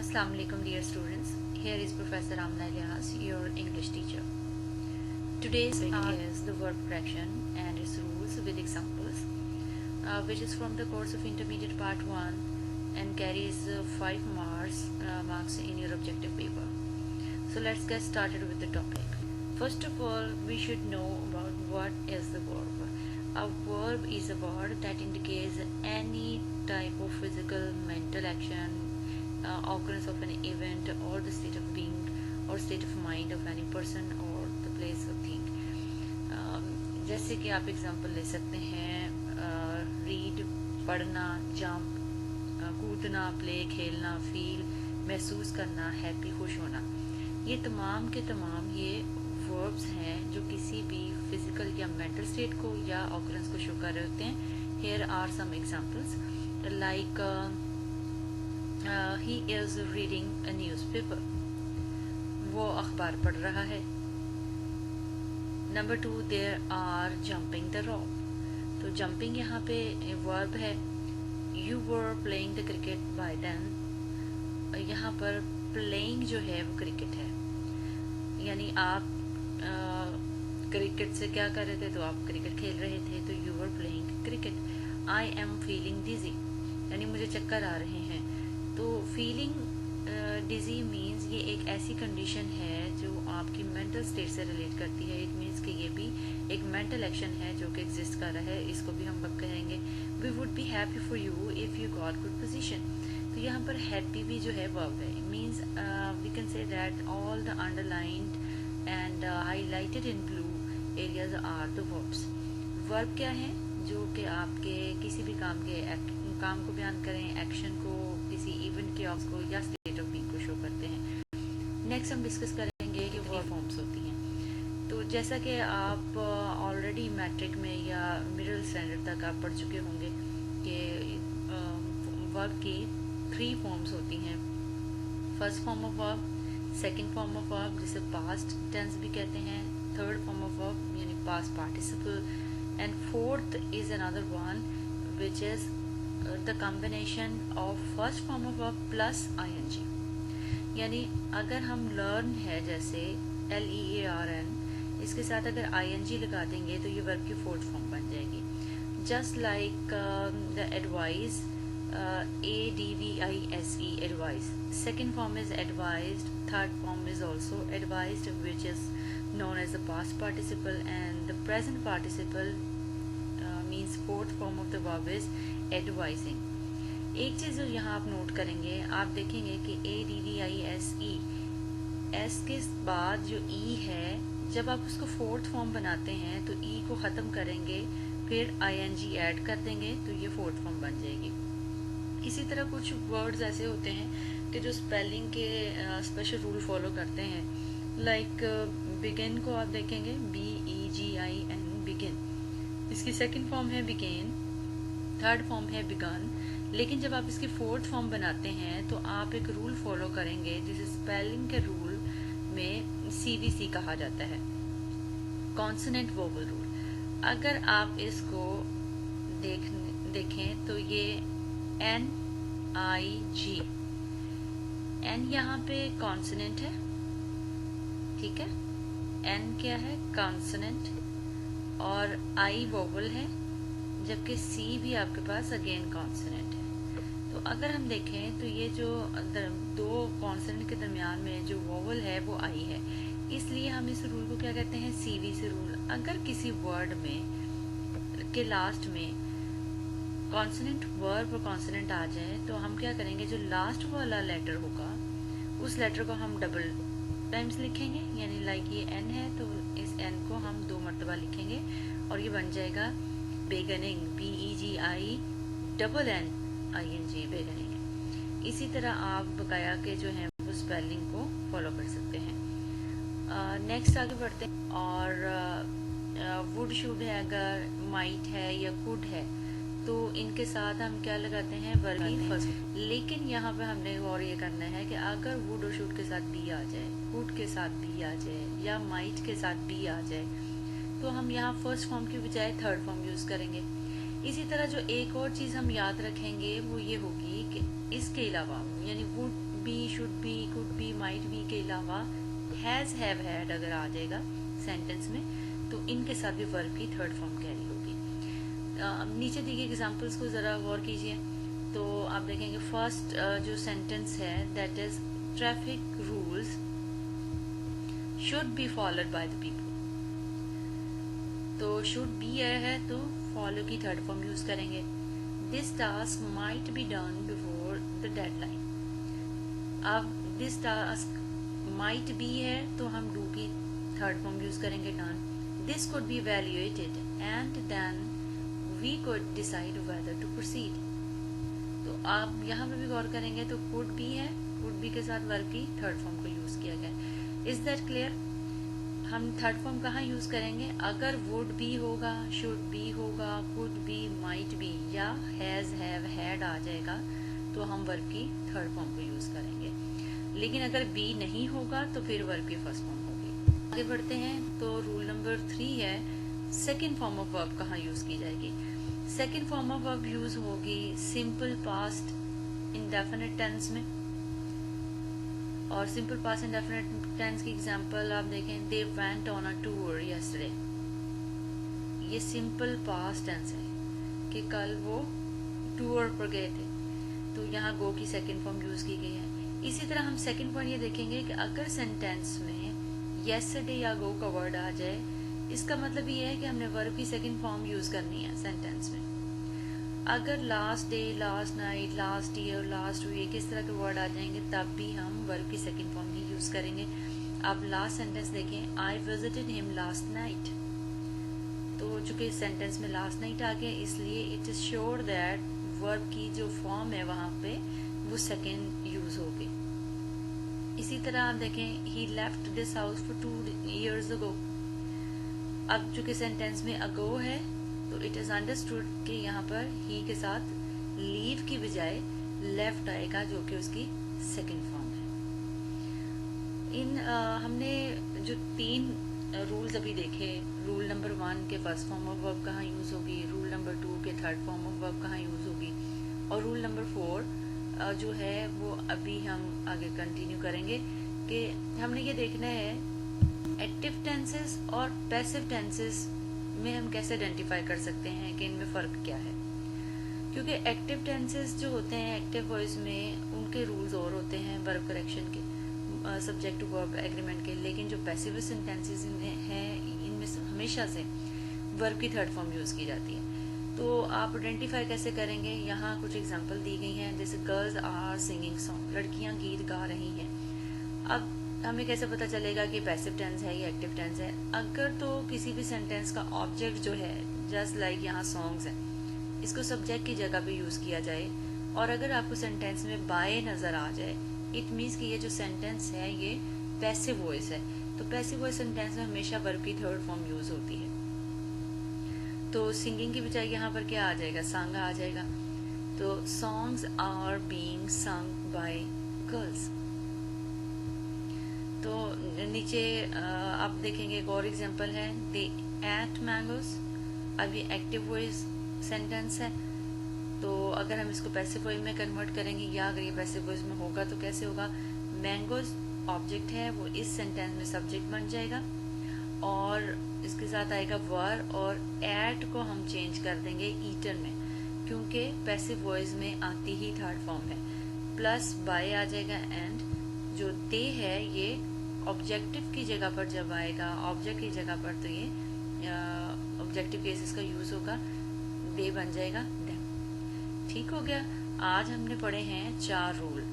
Assalamu alaikum dear students. Here is Professor Amna Ilyas, your English teacher. Today's topic is the verb correction and its rules with examples, which is from the course of Intermediate Part 1 and carries 5 marks in your objective paper. So let's get started with the topic. First of all, we should know about what is the verb. A verb is a word that indicates any type of physical, mental action, occurrence of an event or the state of being or state of mind of any person or the place or thing. जैसे कि आप example ले सकते हैं read, पढ़ना, jump, कूदना, play, खेलना, feel, महसूस करना, हैप्पी, खुश होना. ये तमाम के तमाम ये वर्ब्स हैं जो किसी भी फिजिकल या मेंटल स्टेट को या ऑकरेंस को शो कर रहे होते हैं. Here are some examples like he is reading a newspaper. वो अखबार पढ़ रहा है. Number 2, there are jumping the rope. तो jumping यहाँ पे verb है. You were playing the cricket by then. यहाँ पर playing जो है वो cricket है, यानी आप क्रिकेट से क्या कर रहे थे, तो आप क्रिकेट खेल रहे थे, तो you were playing cricket. I am feeling dizzy, यानी मुझे चक्कर आ रहे हैं. तो फीलिंग डिजी मीन्स ये एक ऐसी कंडीशन है जो आपकी मेंटल स्टेट से रिलेट करती है. इट मीन्स कि ये भी एक मेंटल एक्शन है जो कि एग्जिस्ट कर रहा है. इसको भी हम कब कहेंगे, we would be happy for you if you got good position. तो यहाँ पर हैप्पी भी जो है वर्ब है. Means we can say that all the underlined and highlighted in blue areas are the verbs. Verb क्या है, जो कि आपके किसी भी काम को बयान करें, एक्शन को, किसी इवेंट के ऑफ को या स्टेट ऑफ बीइंग को शो करते हैं. नेक्स्ट हम डिस्कस करेंगे कि वर्ब फॉर्म्स होती हैं. तो जैसा कि आप ऑलरेडी मैट्रिक में या मिडिल स्टैंडर्ड तक आप पढ़ चुके होंगे कि वर्ब की 3 फॉर्म्स होती हैं. First form of verb, second form of verb जिसे पास्ट टेंस भी कहते हैं, थर्ड फॉर्म ऑफ वर्ब यानी past participle, and fourth is another one which is the combination of first form of verb plus ing. यानी अगर हम learn है जैसे learn, इसके साथ अगर ing लगा देंगे तो ये verb की फोर्थ फॉर्म बन जाएगी. just like the advise, advise, advise. second form is advised, third form is also advised, which is known as the past participle, and the present participle means fourth form of the verb is advising. एक चीज जो यहाँ आप note करेंगे, आप देखेंगे कि advise, s के बाद जो e है, जब आप उसको फोर्थ फॉर्म बनाते हैं तो e को खत्म करेंगे, फिर ing ऐड कर देंगे तो ये फोर्थ फॉर्म बन जाएगी. इसी तरह कुछ वर्ड्स ऐसे होते हैं कि जो स्पेलिंग के स्पेशल रूल फॉलो करते हैं. लाइक बिगिन को आप देखेंगे begin, बिगिन. इसकी सेकंड फॉर्म है बिगेन, थर्ड फॉर्म है बिगन. लेकिन जब आप इसकी फोर्थ फॉर्म बनाते हैं तो आप एक रूल फॉलो करेंगे जिसे स्पेलिंग के रूल में CVC कहा जाता है, कॉन्सोनेंट वोवल रूल. अगर आप इसको देखें तो ये NIG, N यहाँ पे कॉन्सोनेंट है, ठीक है. N क्या है, कॉन्सोनेंट, और I वोवल है, जबकि C भी आपके पास अगेन कॉन्सोनेंट है. तो अगर हम देखें तो ये जो दो कॉन्सोनेंट के दरमियान में जो वोवल है वो I है, इसलिए हम इस रूल को क्या कहते हैं, CVC रूल. अगर किसी वर्ड में के लास्ट में कॉन्सोनेंट वर्ब और कॉन्सोनेंट आ जाए तो हम क्या करेंगे, जो लास्ट वाला लेटर होगा उस लेटर को हम डबल टाइम्स लिखेंगे. यानी लाइक ये N है तो इस N को हम 2 मरतबा लिखेंगे और ये बन जाएगा beginning, BEGI double NING, beginning. इसी तरह आप बकाया के जो हैं वो स्पेलिंग को फॉलो कर सकते हैं. नेक्स्ट आगे बढ़ते हैं. और वुड शुड है, अगर माइट है या कुड है तो इनके साथ हम क्या लगाते हैं, वर्ब फर्स्ट. लेकिन यहाँ पे हमने और ये करना है कि अगर वुड और शुड के साथ बी आ जाए, कुड के साथ बी आ जाए या माइट के साथ बी आ जाए तो हम यहाँ फर्स्ट फॉर्म की बजाय थर्ड फॉर्म यूज करेंगे. इसी तरह जो एक और चीज हम याद रखेंगे वो ये होगी कि इसके अलावा यानी would be, should be, could be, might be के अलावा हैज़, हैव, हैड अगर आ जाएगा सेंटेंस में तो इनके साथ भी वर्ब की थर्ड फॉर्म कैरी होगी। नीचे दी गई एग्जाम्पल्स को ज़रा गौर कीजिए तो आप देखेंगे फर्स्ट जो सेंटेंस है that is traffic rules should be followed by the people. तो शुड बी है तो फॉलो की थर्ड फॉर्म यूज करेंगे। This task might be done before the deadline. अब दिस टास्क माइट बी है तो हम डू की थर्ड फॉर्म यूज करेंगे done. This could be evaluated and then we could decide whether to proceed. तो आप यहाँ पे भी गौर करेंगे तो कुड बी है, कुड बी के साथ वर्ब की थर्ड फॉर्म को यूज किया गया। Is that clear? हम थर्ड फॉर्म कहाँ यूज करेंगे? अगर वुड बी होगा, शुड बी होगा, कुड बी, माइट बी या हैज, हैव, हैड आ जाएगा तो हम वर्ब की थर्ड फॉर्म को यूज करेंगे। लेकिन अगर बी नहीं होगा तो फिर वर्ब की फर्स्ट फॉर्म होगी। आगे बढ़ते हैं तो रूल नंबर 3 है सेकेंड फॉर्म ऑफ वर्ब कहाँ यूज की जाएगी। Second form of verb use होगी सिंपल पास्ट इंडेफिनिट टेंस में। और सिंपल पास्ट इंडेफिनिट टेंस की एग्जांपल आप देखें, they went on a tour yesterday. ये सिंपल पास्ट टेंस है कि कल वो टूर पर गए थे, तो यहाँ गो की सेकंड फॉर्म यूज की गई है। इसी तरह हम सेकंड पॉइंट ये देखेंगे कि अगर सेंटेंस में यस्टरडे या गो का वर्ड आ जाए, इसका मतलब ये है कि हमने वर्ब की सेकंड फॉर्म यूज करनी है सेंटेंस में। अगर last day, last night, last year, last week इस तरह के वर्ड आ जाएंगे तब भी हम वर्ब की सेकंड फॉर्म ही यूज करेंगे। अब लास्ट सेंटेंस देखें, I visited him last night. तो चूंकि सेंटेंस में लास्ट नाइट आ गया इसलिए it is sure that verb की जो फॉर्म है वहां पे वो सेकंड यूज होगी। इसी तरह आप देखें, he left this house for 2 years ago। अब चूंकि सेंटेंस में अगो है तो इट इज अंडरस्टूड कि यहाँ पर ही के साथ लीव की बजाय लेफ्ट आएगा जो कि उसकी सेकंड फॉर्म है। हमने जो 3 रूल्स अभी देखे, रूल नंबर 1 के फर्स्ट फॉर्म ऑफ वर्ब कहाँ यूज होगी, रूल नंबर 2 के थर्ड फॉर्म ऑफ वर्ब कहाँ यूज होगी, और रूल नंबर 4 जो है वो अभी हम आगे कंटिन्यू करेंगे कि हमने ये देखना है एक्टिव टेंसेस और पैसिव टेंसेस में हम कैसे आइडेंटिफाई कर सकते हैं कि इनमें फर्क क्या है। क्योंकि एक्टिव टेंसेस जो होते हैं एक्टिव वॉइस में उनके रूल्स और होते हैं वर्ब करेक्शन के, सब्जेक्ट टू वर्ब एग्रीमेंट के, लेकिन जो पैसिव टेंसेस हैं इनमें हमेशा से वर्ब की थर्ड फॉर्म यूज की जाती है। तो आप आइडेंटिफाई कैसे करेंगे, यहाँ कुछ एग्जांपल दी गई हैं, जैसे गर्ल्स आर सिंगिंग सॉन्ग, लड़कियां गीत गा रही हैं। अब हमें कैसे पता चलेगा कि पैसिव टेंस है या एक्टिव टेंस है? अगर तो किसी भी सेंटेंस का ऑब्जेक्ट जो है जस्ट लाइक यहाँ सॉन्ग्स है, इसको सब्जेक्ट की जगह पे यूज किया जाए, और अगर आपको सेंटेंस में बाय नजर आ जाए इट मीन्स कि ये जो सेंटेंस है ये पैसिव वॉइस है। तो पैसिव वॉइस सेंटेंस में हमेशा वर्ब की थर्ड फॉर्म यूज होती है। तो सिंगिंग की बजाय यहाँ पर क्या आ जाएगा, संग आ जाएगा। तो songs are being sung by girls. तो नीचे आप देखेंगे एक और एग्जांपल है, दे एट मैंगोस। अब ये एक्टिव वॉइस सेंटेंस है, तो अगर हम इसको पैसिव वॉइस में कन्वर्ट करेंगे या अगर ये पैसिव वॉइस में होगा तो कैसे होगा, मैंगोस ऑब्जेक्ट है वो इस सेंटेंस में सब्जेक्ट बन जाएगा और इसके साथ आएगा वर, और एट को हम चेंज कर देंगे ईटन में, क्योंकि पैसिव वॉइस में आती ही थर्ड फॉर्म है, प्लस बाय आ जाएगा एंड जो दे है ये ऑब्जेक्टिव की जगह पर जब आएगा, ऑब्जेक्ट की जगह पर, तो ये ऑब्जेक्टिव केसेस का यूज होगा, दे बन जाएगा देम। ठीक हो गया। आज हमने पढ़े हैं 4 rule.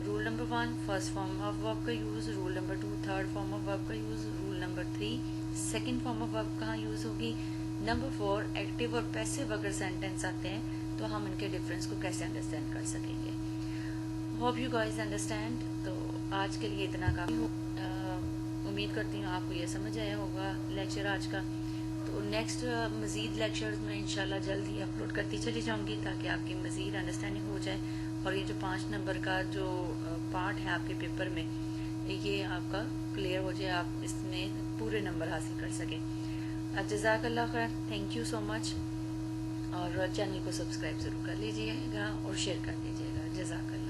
Rule number 1 first form of verb का use, rule number 2 third form of verb का use, rule number 3 second form of verb कहाँ यूज होगी, नंबर 4 एक्टिव और पैसिव अगर सेंटेंस आते हैं तो हम इनके डिफरेंस को कैसे अंडरस्टैंड कर सकेंगे। Hope you guys understand. तो आज के लिए इतना काफी हो। उम्मीद करती हूँ आपको ये समझ आया होगा लेक्चर आज का। तो नेक्स्ट मजीद लेक्चर्स में इंशाल्लाह जल्द ही अपलोड करती चली जाऊंगी ताकि आपकी मजीद अंडरस्टैंडिंग हो जाए, और ये जो 5 नंबर का जो पार्ट है आपके पेपर में ये आपका क्लियर हो जाए, आप इसमें पूरे नंबर हासिल कर सकें। जज़ाकल्लाह खैर, थैंक यू सो मच, और चैनल को सब्सक्राइब जरूर कर लीजिएगा और शेयर कर दीजिएगा। जज़ाकल्लाह।